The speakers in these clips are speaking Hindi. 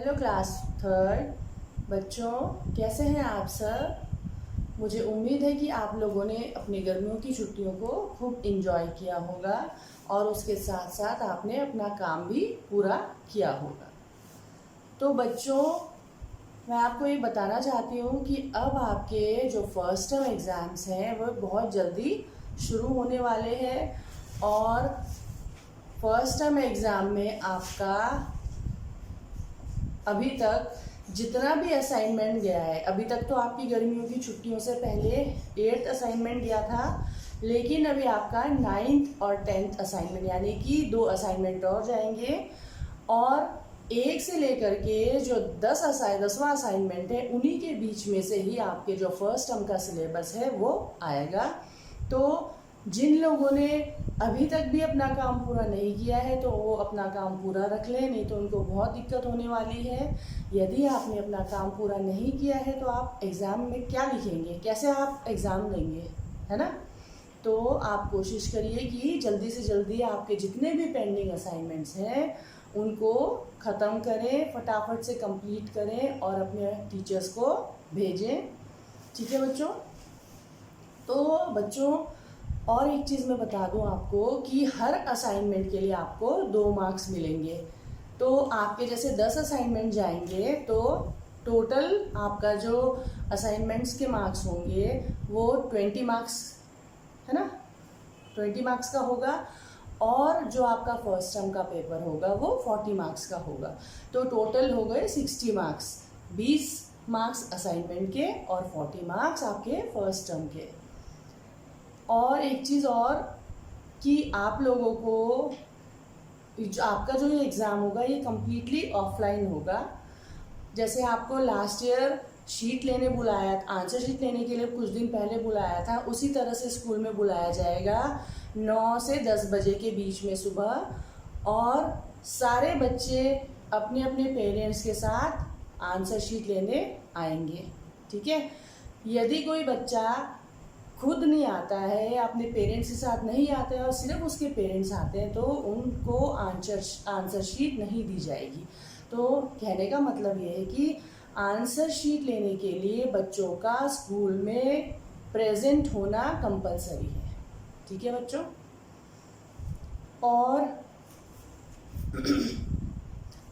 हेलो क्लास थर्ड बच्चों, कैसे हैं आप सब। मुझे उम्मीद है कि आप लोगों ने अपनी गर्मियों की छुट्टियों को खूब इंजॉय किया होगा और उसके साथ साथ आपने अपना काम भी पूरा किया होगा। तो बच्चों, मैं आपको ये बताना चाहती हूँ कि अब आपके जो फर्स्ट टर्म एग्ज़ाम्स हैं वो बहुत जल्दी शुरू होने वाले हैं और फर्स्ट टर्म एग्ज़ाम में आपका अभी तक जितना भी असाइनमेंट गया है, अभी तक तो आपकी गर्मियों की छुट्टियों से पहले 8th असाइनमेंट गया था, लेकिन अभी आपका 9th और 10th असाइनमेंट यानी कि 2 असाइनमेंट और जाएंगे और 1 से लेकर के जो 10वां असाइनमेंट है उन्हीं के बीच में से ही आपके जो फर्स्ट टर्म का सिलेबस है वो आएगा। तो जिन लोगों ने अभी तक भी अपना काम पूरा नहीं किया है तो वो अपना काम पूरा रख लें, नहीं तो उनको बहुत दिक्कत होने वाली है। यदि आपने अपना काम पूरा नहीं किया है तो आप एग्ज़ाम में क्या लिखेंगे, कैसे आप एग्ज़ाम देंगे, है ना। तो आप कोशिश करिए कि जल्दी से जल्दी आपके जितने भी पेंडिंग असाइनमेंट्स हैं उनको ख़त्म करें, फटाफट से कंप्लीट करें और अपने टीचर्स को भेजें। ठीक है बच्चों। तो बच्चों, और एक चीज़ मैं बता दूं आपको कि हर असाइनमेंट के लिए आपको 2 मार्क्स मिलेंगे। तो आपके जैसे 10 असाइनमेंट जाएंगे तो टोटल आपका जो असाइनमेंट्स के मार्क्स होंगे वो 20 मार्क्स, है ना, 20 मार्क्स का होगा और जो आपका फर्स्ट टर्म का पेपर होगा वो 40 मार्क्स का होगा। तो टोटल हो गए 60 मार्क्स, 20 मार्क्स असाइनमेंट के और 40 मार्क्स आपके फर्स्ट टर्म के। और एक चीज़ और कि आप लोगों को आपका जो ये एग्ज़ाम होगा ये कम्प्लीटली ऑफलाइन होगा। जैसे आपको लास्ट ईयर शीट लेने बुलाया, आंसर शीट लेने के लिए कुछ दिन पहले बुलाया था, उसी तरह से स्कूल में बुलाया जाएगा 9 से 10 बजे के बीच में सुबह, और सारे बच्चे अपने अपने पेरेंट्स के साथ आंसर शीट लेने आएंगे। ठीक है। यदि कोई बच्चा खुद नहीं आता है या अपने पेरेंट्स के साथ नहीं आता है और सिर्फ उसके पेरेंट्स आते हैं तो उनको आंसर शीट नहीं दी जाएगी। तो कहने का मतलब ये है कि आंसर शीट लेने के लिए बच्चों का स्कूल में प्रेजेंट होना कंपलसरी है। ठीक है बच्चों। और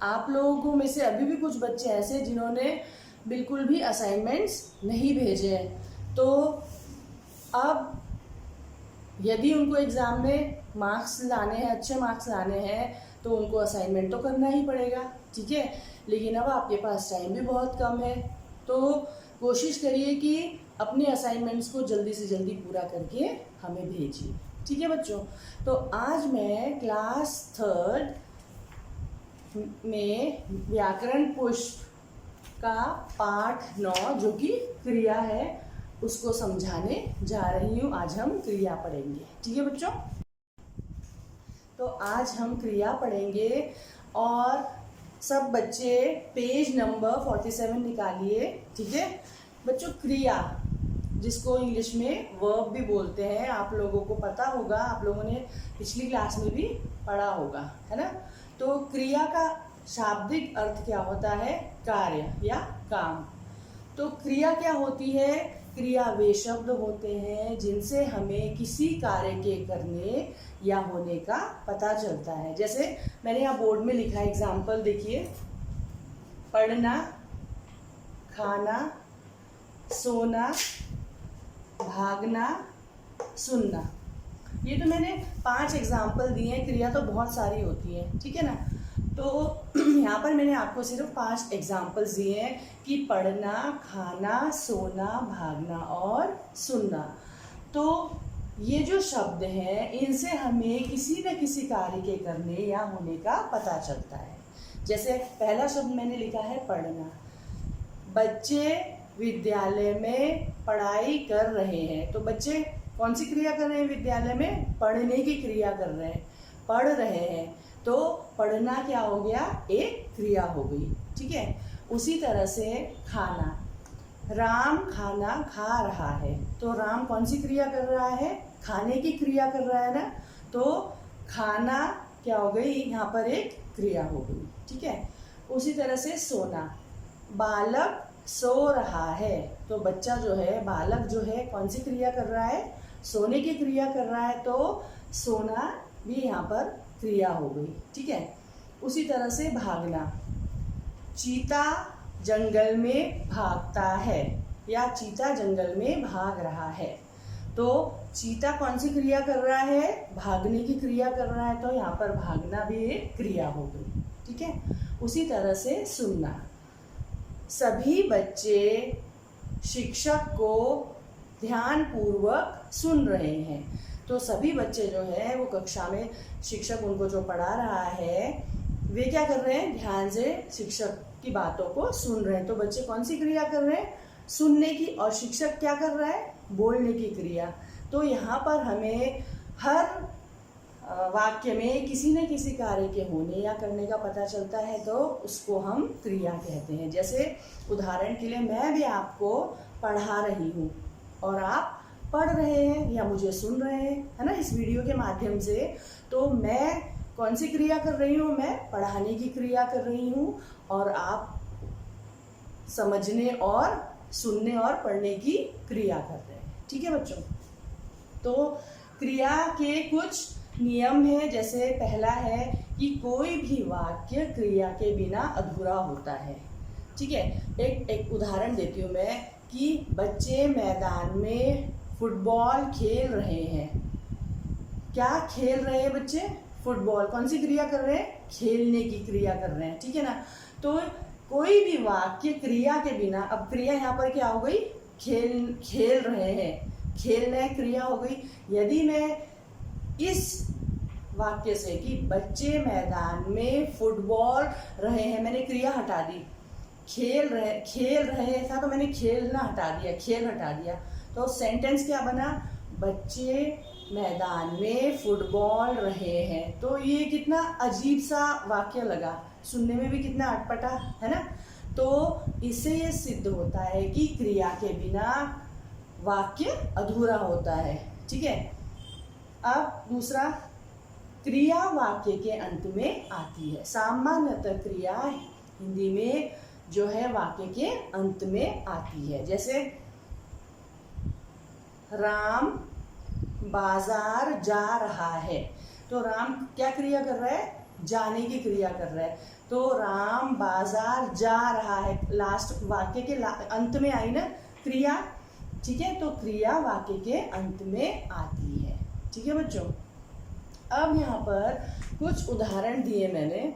आप लोगों में से अभी भी कुछ बच्चे ऐसे जिन्होंने बिल्कुल भी असाइनमेंट्स नहीं भेजे हैं, तो अब यदि उनको एग्ज़ाम में मार्क्स लाने हैं, अच्छे मार्क्स लाने हैं, तो उनको असाइनमेंट तो करना ही पड़ेगा। ठीक है। लेकिन अब आपके पास टाइम भी बहुत कम है, तो कोशिश करिए कि अपने असाइनमेंट्स को जल्दी से जल्दी पूरा करके हमें भेजिए। ठीक है बच्चों। तो आज मैं क्लास थर्ड में व्याकरण पुष्प का पाठ 9 जो कि क्रिया है उसको समझाने जा रही हूँ। आज हम क्रिया पढ़ेंगे। ठीक है बच्चों। तो आज हम क्रिया पढ़ेंगे और सब बच्चे पेज नंबर 47 निकालिए। ठीक है बच्चों। क्रिया, जिसको इंग्लिश में वर्ब भी बोलते हैं, आप लोगों को पता होगा, आप लोगों ने पिछली क्लास में भी पढ़ा होगा, है ना। तो क्रिया का शाब्दिक अर्थ क्या होता है? कार्य या काम। तो क्रिया क्या होती है? क्रिया वे शब्द होते हैं जिनसे हमें किसी कार्य के करने या होने का पता चलता है। जैसे मैंने यहाँ बोर्ड में लिखा है, एग्जाम्पल देखिए, पढ़ना, खाना, सोना, भागना, सुनना। ये तो मैंने 5 एग्जाम्पल दिए हैं। क्रिया तो बहुत सारी होती है, ठीक है ना। तो यहाँ पर मैंने आपको सिर्फ 5 एग्जाम्पल्स दिए हैं कि पढ़ना, खाना, सोना, भागना और सुनना। तो ये जो शब्द हैं इनसे हमें किसी न किसी कार्य के करने या होने का पता चलता है। जैसे पहला शब्द मैंने लिखा है पढ़ना। बच्चे विद्यालय में पढ़ाई कर रहे हैं। तो बच्चे कौन सी क्रिया कर रहे हैं? विद्यालय में पढ़ने की क्रिया कर रहे हैं, पढ़ रहे हैं। तो पढ़ना क्या हो गया? एक क्रिया हो गई। ठीक है। उसी तरह से खाना, राम खाना खा रहा है। तो राम कौन सी क्रिया कर रहा है? खाने की क्रिया कर रहा है ना। तो खाना क्या हो गई? यहाँ पर एक क्रिया हो गई। ठीक है। उसी तरह से सोना, बालक सो रहा है, तो बच्चा जो है, बालक जो है कौन सी क्रिया कर रहा है, सोने की क्रिया कर रहा है, तो सोना भी यहाँ पर क्रिया हो गई। ठीक है। उसी तरह से भागना, चीता जंगल में भागता है या चीता जंगल में भाग रहा है, तो चीता कौन सी क्रिया कर रहा है, भागने की क्रिया कर रहा है, तो यहाँ पर भागना भी एक क्रिया हो गई। ठीक है। उसी तरह से सुनना, सभी बच्चे शिक्षक को ध्यानपूर्वक सुन रहे हैं, तो सभी बच्चे जो है वो कक्षा में शिक्षक उनको जो पढ़ा रहा है वे क्या कर रहे हैं, ध्यान से शिक्षक की बातों को सुन रहे हैं। तो बच्चे कौन सी क्रिया कर रहे हैं, सुनने की, और शिक्षक क्या कर रहा है, बोलने की क्रिया। तो यहाँ पर हमें हर वाक्य में किसी न किसी कार्य के होने या करने का पता चलता है, तो उसको हम क्रिया कहते हैं। जैसे उदाहरण के लिए मैं भी आपको पढ़ा रही हूँ और आप पढ़ रहे हैं या मुझे सुन रहे हैं, है ना, इस वीडियो के माध्यम से। तो मैं कौन सी क्रिया कर रही हूँ, मैं पढ़ाने की क्रिया कर रही हूँ, और आप समझने और सुनने और पढ़ने की क्रिया कर रहे हैं। ठीक है बच्चों। तो क्रिया के कुछ नियम हैं, जैसे पहला है कि कोई भी वाक्य क्रिया के बिना अधूरा होता है। ठीक है। एक उदाहरण देती हूँ मैं कि बच्चे मैदान में फुटबॉल खेल रहे हैं। क्या खेल रहे हैं बच्चे, फुटबॉल। कौन सी क्रिया कर रहे हैं, खेलने की क्रिया कर रहे हैं। ठीक है ना। तो कोई भी वाक्य क्रिया के बिना, अब क्रिया यहाँ पर क्या हो गई, खेल रहे हैं, खेलना क्रिया हो गई। यदि मैं इस वाक्य से कि बच्चे मैदान में फुटबॉल रहे हैं, मैंने क्रिया हटा दी, खेल रहे था तो मैंने खेलना हटा दिया, खेल हटा दिया, तो सेंटेंस क्या बना, बच्चे मैदान में फुटबॉल रहे हैं। तो ये कितना अजीब सा वाक्य लगा, सुनने में भी कितना अटपटा, है ना। तो इससे ये सिद्ध होता है कि क्रिया के बिना वाक्य अधूरा होता है। ठीक है। अब दूसरा, क्रिया वाक्य के अंत में आती है। सामान्यतः क्रिया हिंदी में जो है वाक्य के अंत में आती है। जैसे राम बाजार जा रहा है, तो राम क्या क्रिया कर रहा है, जाने की क्रिया कर रहा है, तो राम बाजार जा रहा है, लास्ट वाक्य के अंत में आई ना क्रिया। ठीक है। तो क्रिया वाक्य के अंत में आती है। ठीक है बच्चों। अब यहाँ पर कुछ उदाहरण दिए मैंने।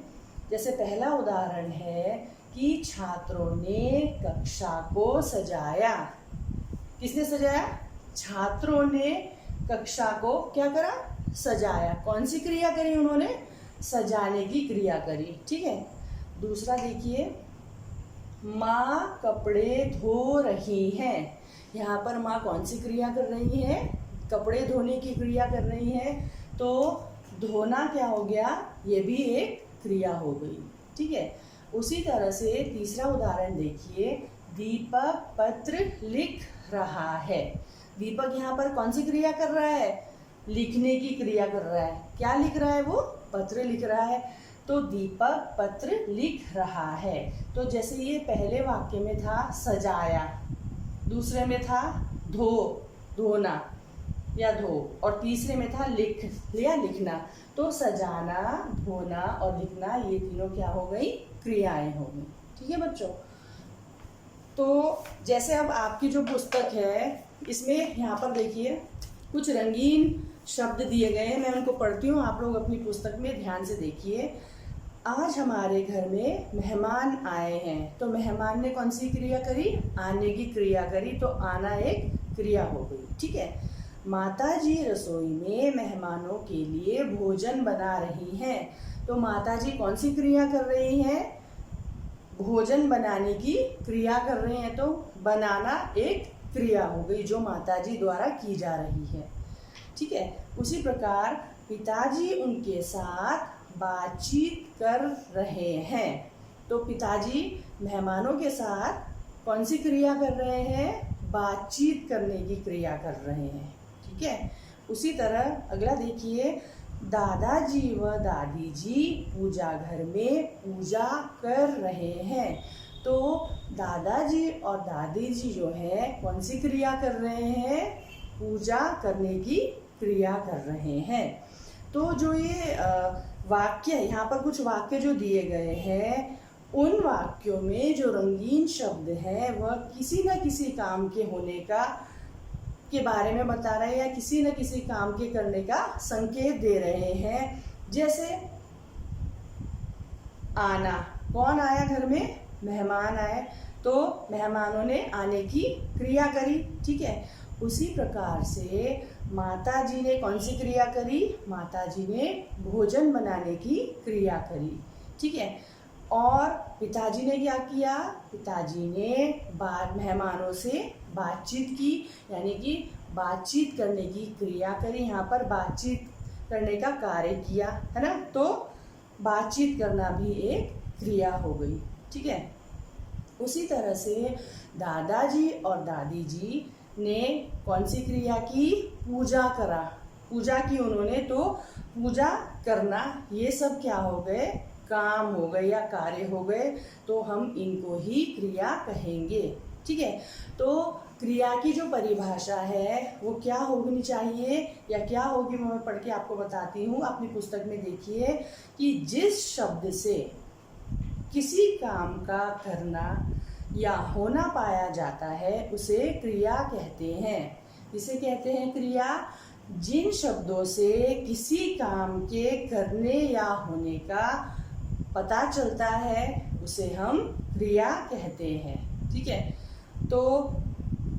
जैसे पहला उदाहरण है कि छात्रों ने कक्षा को सजाया। किसने सजाया, छात्रों ने कक्षा को क्या करा, सजाया। कौन सी क्रिया करी उन्होंने, सजाने की क्रिया करी। ठीक है। दूसरा देखिए, माँ कपड़े धो रही हैं। यहाँ पर माँ कौन सी क्रिया कर रही है, कपड़े धोने की क्रिया कर रही है, तो धोना क्या हो गया, ये भी एक क्रिया हो गई। ठीक है। उसी तरह से तीसरा उदाहरण देखिए, दीपक पत्र लिख रहा है। दीपक यहाँ पर कौन सी क्रिया कर रहा है, लिखने की क्रिया कर रहा है। क्या लिख रहा है वो, पत्र लिख रहा है, तो दीपक पत्र लिख रहा है। तो जैसे ये पहले वाक्य में था सजाया, दूसरे में था धोना या धो, और तीसरे में था लिखना। तो सजाना, धोना और लिखना, ये तीनों क्या हो गई, क्रियाएं हो गई। ठीक है बच्चों। तो जैसे अब आपकी जो पुस्तक है, इसमें यहाँ पर देखिए कुछ रंगीन शब्द दिए गए हैं, मैं उनको पढ़ती हूँ, आप लोग अपनी पुस्तक में ध्यान से देखिए। आज हमारे घर में मेहमान आए हैं, तो मेहमान ने कौन सी क्रिया करी, आने की क्रिया करी, तो आना एक क्रिया हो गई। ठीक है। माताजी रसोई में मेहमानों के लिए भोजन बना रही हैं, तो माताजी कौन सी क्रिया कर रही हैं, भोजन बनाने की क्रिया कर रहे हैं, तो बनाना एक क्रिया हो गई जो माताजी द्वारा की जा रही है। ठीक है। उसी प्रकार पिताजी उनके साथ बातचीत कर रहे हैं, तो पिताजी मेहमानों के साथ कौन सी क्रिया कर रहे हैं, बातचीत करने की क्रिया कर रहे हैं। ठीक है। उसी तरह अगला देखिए, दादाजी व दादी जी पूजा घर में पूजा कर रहे हैं। तो दादाजी और दादी जी जो है कौन सी क्रिया कर रहे हैं? पूजा करने की क्रिया कर रहे हैं। तो जो ये वाक्य, यहाँ पर कुछ वाक्य जो दिए गए हैं, उन वाक्यों में जो रंगीन शब्द है वह किसी न किसी काम के होने के बारे में बता रहे हैं या किसी न किसी काम के करने का संकेत दे रहे हैं। जैसे आना, कौन आया घर में? मेहमान आए, तो मेहमानों ने आने की क्रिया करी, ठीक है। उसी प्रकार से माता जी ने कौन सी क्रिया करी? माता जी ने भोजन बनाने की क्रिया करी, ठीक है। और पिताजी ने क्या किया? पिताजी ने मेहमानों से बातचीत की, यानी कि बातचीत करने की क्रिया करी। यहाँ पर बातचीत करने का कार्य किया, है ना। तो बातचीत करना भी एक क्रिया हो गई, ठीक है। उसी तरह से दादाजी और दादी जी ने कौन सी क्रिया की? पूजा करा, पूजा की उन्होंने। तो पूजा करना, ये सब क्या हो गए? काम हो गए या कार्य हो गए। तो हम इनको ही क्रिया कहेंगे, ठीक है। तो क्रिया की जो परिभाषा है वो क्या होनी चाहिए या क्या होगी, मैं पढ़ के आपको बताती हूँ। अपनी पुस्तक में देखिए कि जिस शब्द से किसी काम का करना या होना पाया जाता है उसे क्रिया कहते हैं। इसे कहते हैं क्रिया। जिन शब्दों से किसी काम के करने या होने का पता चलता है उसे हम क्रिया कहते हैं, ठीक है। तो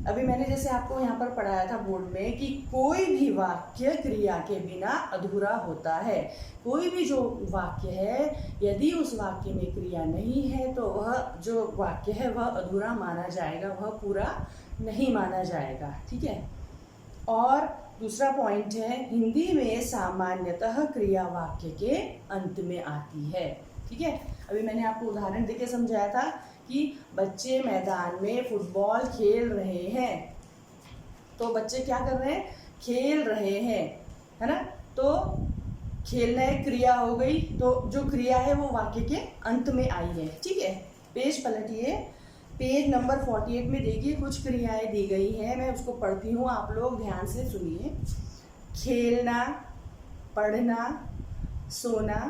अभी मैंने जैसे आपको यहाँ पर पढ़ाया था बोर्ड में कि कोई भी वाक्य क्रिया के बिना अधूरा होता है। कोई भी जो वाक्य है, यदि उस वाक्य में क्रिया नहीं है तो वह जो वाक्य है वह अधूरा माना जाएगा, वह पूरा नहीं माना जाएगा, ठीक है। और दूसरा पॉइंट है, हिंदी में सामान्यतः क्रिया वाक्य के अंत में आती है, ठीक है। अभी मैंने आपको उदाहरण देके समझाया था कि बच्चे मैदान में फुटबॉल खेल रहे हैं। तो बच्चे क्या कर रहे हैं? खेल रहे हैं, है ना। तो खेलना एक क्रिया हो गई। तो जो क्रिया है वो वाक्य के अंत में आई है, ठीक है। पेज पलटिए, पेज नंबर 48 में देखिए कुछ क्रियाएं दी गई हैं। मैं उसको पढ़ती हूँ, आप लोग ध्यान से सुनिए। खेलना, पढ़ना, सोना,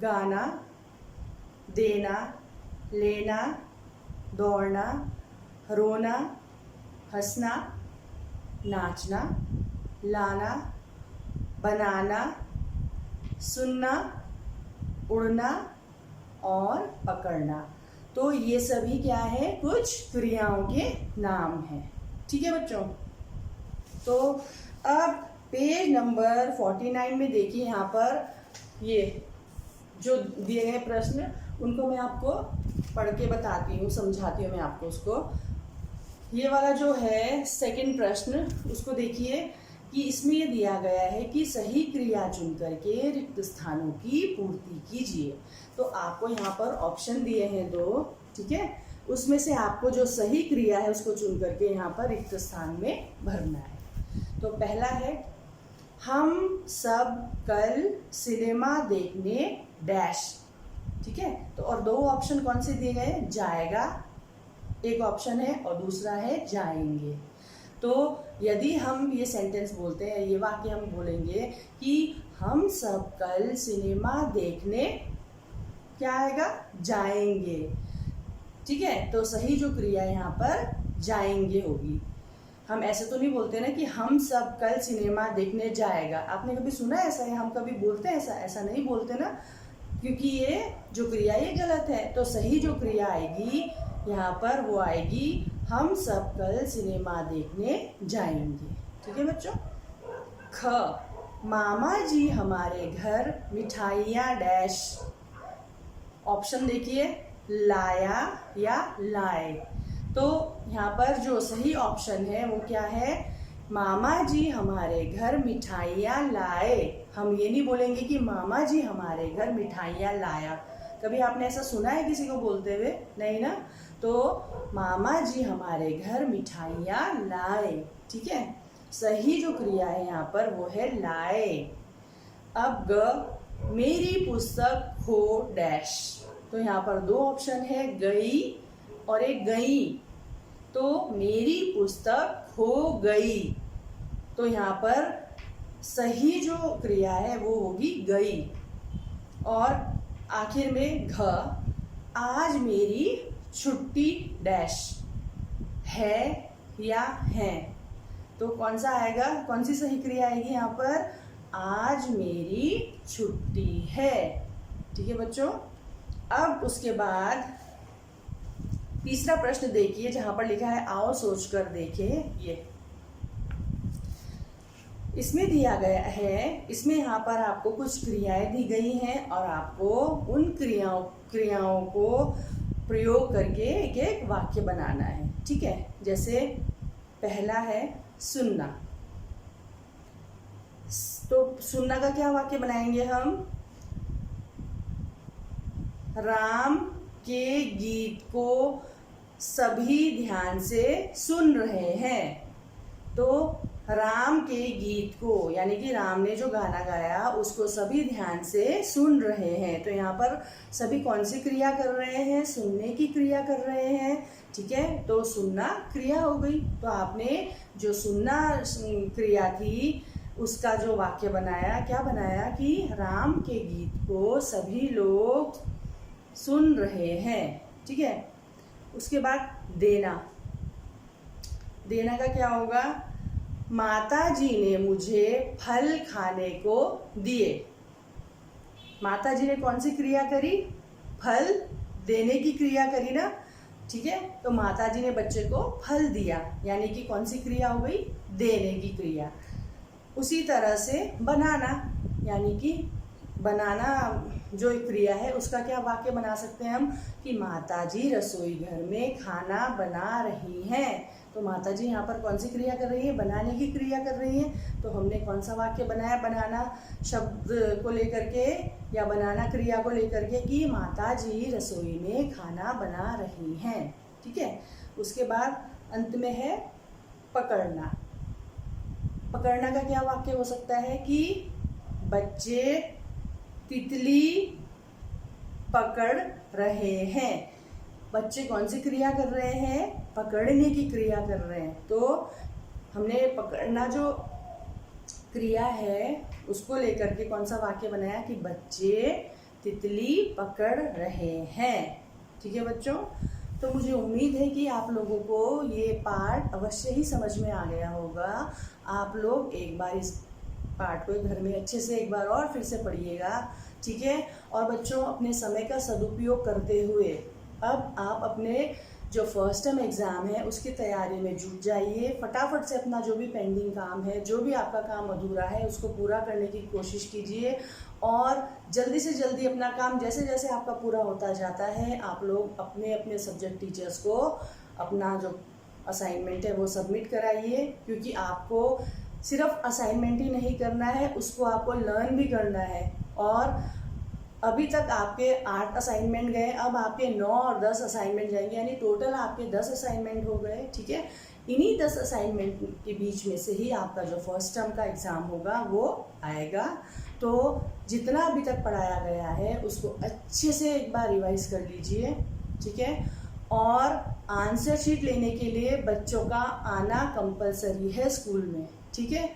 गाना, देना, लेना, दौड़ना, रोना, हंसना, नाचना, लाना, बनाना, सुनना, उड़ना और पकड़ना। तो ये सभी क्या है? कुछ क्रियाओं के नाम हैं, ठीक है बच्चों। तो अब पेज नंबर 49 में देखिए, यहाँ पर ये जो दिए गए प्रश्न उनको मैं आपको पढ़ के बताती हूँ, समझाती हूँ मैं आपको उसको। ये वाला जो है सेकंड प्रश्न, उसको देखिए कि इसमें ये दिया गया है कि सही क्रिया चुन करके रिक्त स्थानों की पूर्ति कीजिए। तो आपको यहाँ पर ऑप्शन दिए हैं 2, ठीक है। उसमें से आपको जो सही क्रिया है उसको चुन करके यहाँ पर रिक्त स्थान में भरना है। तो पहला है, हम सब कल सिनेमा देखने डैश, ठीक है। तो और 2 ऑप्शन कौन से दिए गए? जाएगा एक ऑप्शन है और दूसरा है जाएंगे। तो यदि हम ये सेंटेंस बोलते हैं, ये वाक्य हम बोलेंगे कि हम सब कल सिनेमा देखने, क्या आएगा? जाएंगे, ठीक है। तो सही जो क्रिया यहाँ पर जाएंगे होगी। हम ऐसे तो नहीं बोलते ना कि हम सब कल सिनेमा देखने जाएगा। आपने कभी सुना है ऐसा? हम कभी बोलते हैं ऐसा? ऐसा नहीं बोलते ना, क्योंकि ये जो क्रिया ये गलत है। तो सही जो क्रिया आएगी यहाँ पर वो आएगी, हम सब कल सिनेमा देखने जाएंगे, ठीक है बच्चों। ख, मामा जी हमारे घर मिठाइयाँ डैश। ऑप्शन देखिए, लाया या लाए। तो यहाँ पर जो सही ऑप्शन है वो क्या है? मामा जी हमारे घर मिठाइयाँ लाए। हम ये नहीं बोलेंगे कि मामा जी हमारे घर मिठाइयाँ लाया। कभी आपने ऐसा सुना है किसी को बोलते हुए? नहीं ना। तो मामा जी हमारे घर मिठाइयाँ लाए, ठीक है। सही जो क्रिया है यहाँ पर वो है लाए। अब ग, मेरी पुस्तक खो डैश। तो यहाँ पर दो ऑप्शन है, गई और एक गई। तो मेरी पुस्तक खो गई, तो यहाँ पर सही जो क्रिया है वो होगी गई। और आखिर में घ, आज मेरी छुट्टी डैश है या हैं। तो कौन सा आएगा, कौन सी सही क्रिया आएगी यहाँ पर, आज मेरी छुट्टी है। ठीक है बच्चों। अब उसके बाद तीसरा प्रश्न देखिए, जहां पर लिखा है आओ सोचकर देखें। ये इसमें दिया गया है, इसमें यहाँ पर आपको कुछ क्रियाएं दी गई हैं और आपको उन क्रियाओं को प्रयोग करके एक एक वाक्य बनाना है। ठीक है। जैसे पहला है सुनना, तो सुनना का क्या वाक्य बनाएंगे हम, राम के गीत को सभी ध्यान से सुन रहे हैं। तो राम के गीत को, यानी कि राम ने जो गाना गाया उसको सभी ध्यान से सुन रहे हैं। तो यहाँ पर सभी कौन सी क्रिया कर रहे हैं, सुनने की क्रिया कर रहे हैं। ठीक है। तो सुनना क्रिया हो गई। तो आपने जो सुनना क्रिया थी उसका जो वाक्य बनाया, क्या बनाया कि राम के गीत को सभी लोग सुन रहे हैं। ठीक है। उसके बाद देना, देना का क्या होगा, माता जी ने मुझे फल खाने को दिए। माता जी ने कौन सी क्रिया करी, फल देने की क्रिया करी ना। ठीक है। तो माता जी ने बच्चे को फल दिया, यानी कि कौन सी क्रिया हो गई, देने की क्रिया। उसी तरह से बनाना, यानी कि बनाना जो क्रिया है उसका क्या वाक्य बना सकते हैं हम कि माताजी रसोई घर में खाना बना रही हैं। तो माताजी यहाँ पर कौन सी क्रिया कर रही है, बनाने की क्रिया कर रही है। तो हमने कौन सा वाक्य बनाया, बनाना शब्द को लेकर के या बनाना क्रिया को लेकर के कि माताजी रसोई में खाना बना रही हैं। ठीक है। उसके बाद अंत में है पकड़ना। पकड़ना का क्या वाक्य हो सकता है कि बच्चे तितली पकड़ रहे हैं। बच्चे कौन सी क्रिया कर रहे हैं, पकड़ने की क्रिया कर रहे हैं। तो हमने पकड़ना जो क्रिया है उसको लेकर के कौन सा वाक्य बनाया कि बच्चे तितली पकड़ रहे हैं। ठीक है बच्चों। तो मुझे उम्मीद है कि आप लोगों को ये पाठ अवश्य ही समझ में आ गया होगा। आप लोग एक बार इस पाठ को घर में अच्छे से एक बार और फिर से पढ़िएगा। ठीक है। और बच्चों अपने समय का सदुपयोग करते हुए अब आप अपने जो फर्स्ट टर्म एग्ज़ाम है उसकी तैयारी में जुट जाइए। फटाफट से अपना जो भी पेंडिंग काम है, जो भी आपका काम अधूरा है, उसको पूरा करने की कोशिश कीजिए। और जल्दी से जल्दी अपना काम जैसे जैसे आपका पूरा होता जाता है आप लोग अपने अपने सब्जेक्ट टीचर्स को अपना जो असाइनमेंट है वो सबमिट कराइए। क्योंकि आपको सिर्फ असाइनमेंट ही नहीं करना है, उसको आपको लर्न भी करना है। और अभी तक आपके 8 असाइनमेंट गए, अब आपके 9 और 10 असाइनमेंट जाएंगे, यानी टोटल आपके 10 असाइनमेंट हो गए। ठीक है। इन्हीं 10 असाइनमेंट के बीच में से ही आपका जो फर्स्ट टर्म का एग्ज़ाम होगा वो आएगा। तो जितना अभी तक पढ़ाया गया है उसको अच्छे से एक बार रिवाइज कर लीजिए। ठीक है। और आंसर शीट लेने के लिए बच्चों का आना कंपलसरी है स्कूल में। ठीक है।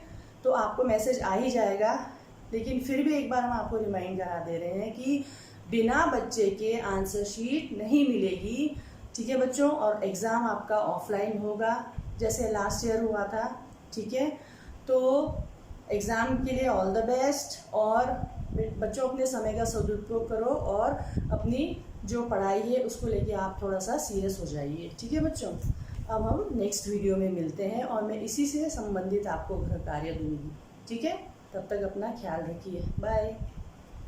तो आपको मैसेज आ ही जाएगा, लेकिन फिर भी एक बार हम आपको रिमाइंड करा दे रहे हैं कि बिना बच्चे के आंसर शीट नहीं मिलेगी। ठीक है बच्चों। और एग्ज़ाम आपका ऑफलाइन होगा जैसे लास्ट ईयर हुआ था। ठीक है। तो एग्ज़ाम के लिए ऑल द बेस्ट। और बच्चों अपने समय का सदुपयोग करो और अपनी जो पढ़ाई है उसको लेके आप थोड़ा सा सीरियस हो जाइए। ठीक है बच्चों। अब हम नेक्स्ट वीडियो में मिलते हैं और मैं इसी से संबंधित आपको गृह कार्य दूंगी। ठीक है। तब तक अपना ख्याल रखिए। बाय।